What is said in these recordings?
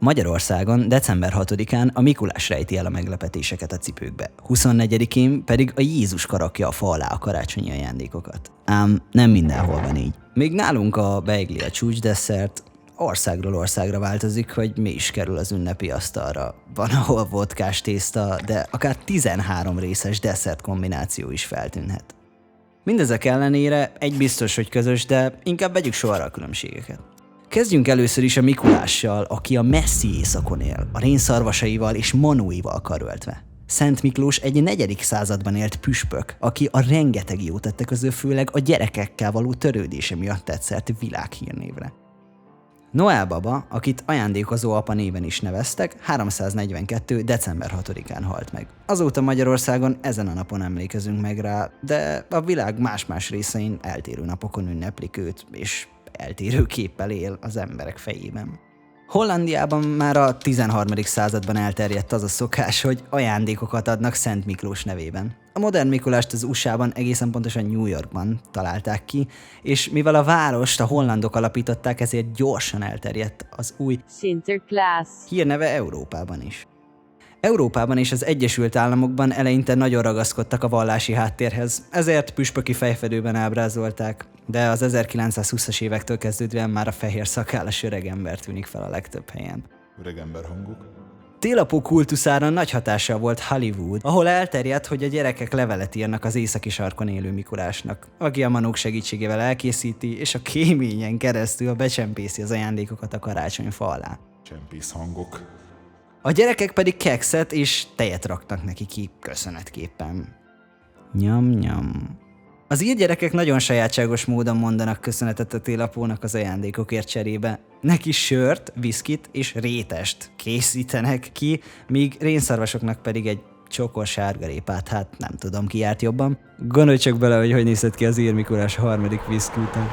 Magyarországon december 6-án a Mikulás rejti el a meglepetéseket a cipőkbe, 24-én pedig a Jézus rakja a fa alá a karácsonyi ajándékokat. Ám nem mindenhol van így. Még nálunk a beigli a csúcsdesszert, országról országra változik, hogy mi is kerül az ünnepi asztalra. Van, ahol vodkás tészta, de akár 13 részes desszert kombináció is feltűnhet. Mindezek ellenére egy biztos, hogy közös, de inkább vegyük sorra a különbségeket. Kezdjünk először is a Mikulással, aki a messzi éjszakon él, a rénszarvasaival és manóival karöltve. Szent Miklós egy 4. században élt püspök, aki a rengeteg jót tette közül főleg a gyerekekkel való törődése miatt tett szert világhírnévre. Noel baba, akit ajándékozó apa néven is neveztek, 342. december 6-án halt meg. Azóta Magyarországon ezen a napon emlékezünk meg rá, de a világ más-más részein eltérő napokon ünneplik őt, és eltérő képpel él az emberek fejében. Hollandiában már a 13. században elterjedt az a szokás, hogy ajándékokat adnak Szent Miklós nevében. A modern Mikulást az USA-ban, egészen pontosan New Yorkban találták ki, és mivel a várost a hollandok alapították, ezért gyorsan elterjedt az új Sinterklaas hírneve Európában is. Európában és az Egyesült Államokban eleinte nagyon ragaszkodtak a vallási háttérhez, ezért püspöki fejfedőben ábrázolták, de az 1920-as évektől kezdődően már a fehér szakállas öregember tűnik fel a legtöbb helyen. Öregember hangok. Télapó kultuszára nagy hatással volt Hollywood, ahol elterjedt, hogy a gyerekek levelet írnak az északi sarkon élő Mikulásnak, aki a manók segítségével elkészíti, és a kéményen keresztül becsempészi az ajándékokat a karácsonyfa alá. Csempész hangok. A gyerekek pedig kekszet és tejet raknak neki ki köszönetképpen. Nyam-nyam. Az ír gyerekek nagyon sajátságos módon mondanak köszönetet a télapónak az ajándékokért cserébe. Neki sört, viszkit és rétest készítenek ki, míg rénszarvasoknak pedig egy csokor sárgarépát, hát nem tudom ki járt jobban. Gondolj csak bele, hogy nézett ki az ír Mikulás a 3. viszki után.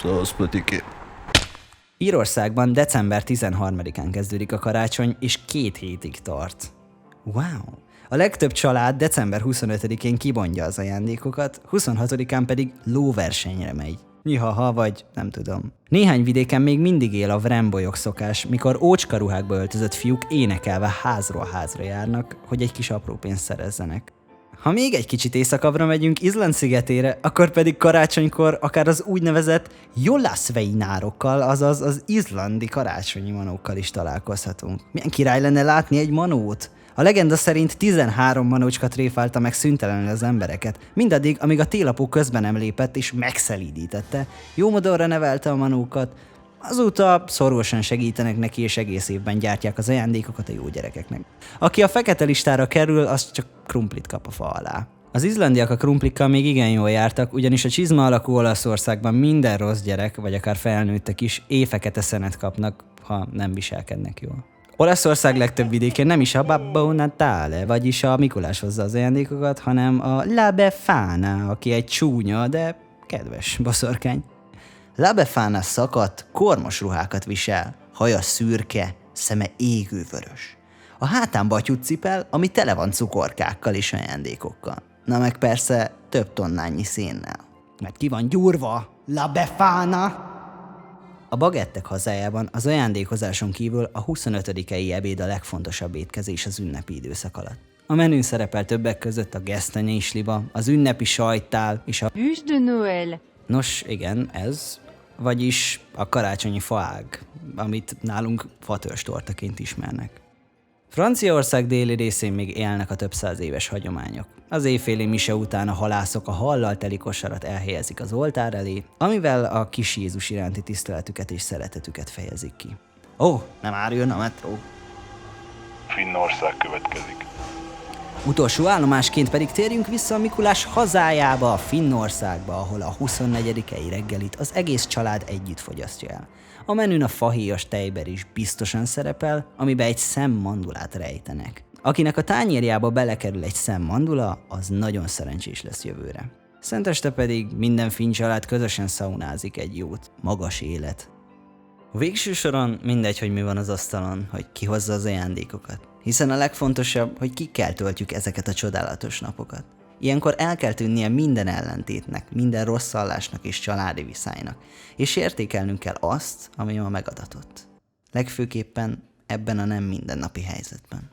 Szóval Petike. Írországban december 13-án kezdődik a karácsony, és 2 hétig tart. Wow! A legtöbb család december 25-én kibontja az ajándékokat, 26-án pedig lóversenyre megy. Nyihaha, vagy nem tudom. Néhány vidéken még mindig él a vrembolyok szokás, mikor ócskaruhákba öltözött fiúk énekelve házról házra járnak, hogy egy kis apró pénzt szerezzenek. Ha még egy kicsit északabbra megyünk Izland szigetére, akkor pedig karácsonykor akár az úgynevezett jólasveinárokkal, azaz az izlandi karácsonyi manókkal is találkozhatunk. Milyen király lenne látni egy manót? A legenda szerint 13 manócska tréfálta meg szüntelenül az embereket, mindaddig, amíg a télapó közben nem lépett és megszelídítette, jó modorra nevelte a manókat, azóta szorosan segítenek neki, és egész évben gyártják az ajándékokat a jó gyerekeknek. Aki a fekete listára kerül, az csak krumplit kap a fa alá. Az izlandiak a krumplikkal még igen jól jártak, ugyanis a csizma alakú Olaszországban minden rossz gyerek, vagy akár felnőttek is éjfekete szenet kapnak, ha nem viselkednek jól. Olaszország legtöbb vidékén nem is a Babbo Natale, vagyis a Mikulás hozza az ajándékokat, hanem a La Befana, aki egy csúnya, de kedves boszorkány. La Befana szakadt, kormos ruhákat visel, haja szürke, szeme égővörös. A hátán batyút cipel, ami tele van cukorkákkal és ajándékokkal. Na meg persze több tonnányi szénnel. Mert ki van gyúrva? La Befana! A bagettek hazájában az ajándékozáson kívül a 25-i ebéd a legfontosabb étkezés az ünnepi időszak alatt. A menün szerepel többek között a gesztenyésliba, az ünnepi sajttál és a Bûche de Noël. Nos, igen, ez, vagyis a karácsonyi faág, amit nálunk fatörzstortaként ismernek. Franciaország déli részén még élnek a több száz éves hagyományok. Az éjféli mise után a halászok a hallal teli kosarat elhelyezik az oltár elé, amivel a kis Jézus iránti tiszteletüket és szeretetüket fejezik ki. Ó, nem árjön a metró. Finnország következik. Utolsó állomásként pedig térjünk vissza a Mikulás hazájába, Finnországba, ahol a 24-i reggelit az egész család együtt fogyasztja el. A menün a fahéjas tejber is biztosan szerepel, amiben egy szem mandulát rejtenek. Akinek a tányérjába belekerül egy szem mandula, az nagyon szerencsés lesz jövőre. Szenteste pedig minden finn család közösen szaunázik egy jót. Magas élet. Végső soron mindegy, hogy mi van az asztalon, hogy ki hozza az ajándékokat. Hiszen a legfontosabb, hogy kikkel töltjük ezeket a csodálatos napokat. Ilyenkor el kell tűnnie minden ellentétnek, minden rosszallásnak és családi viszálynak, és értékelnünk kell azt, ami ma megadatott. legfőképpen ebben a nem mindennapi helyzetben.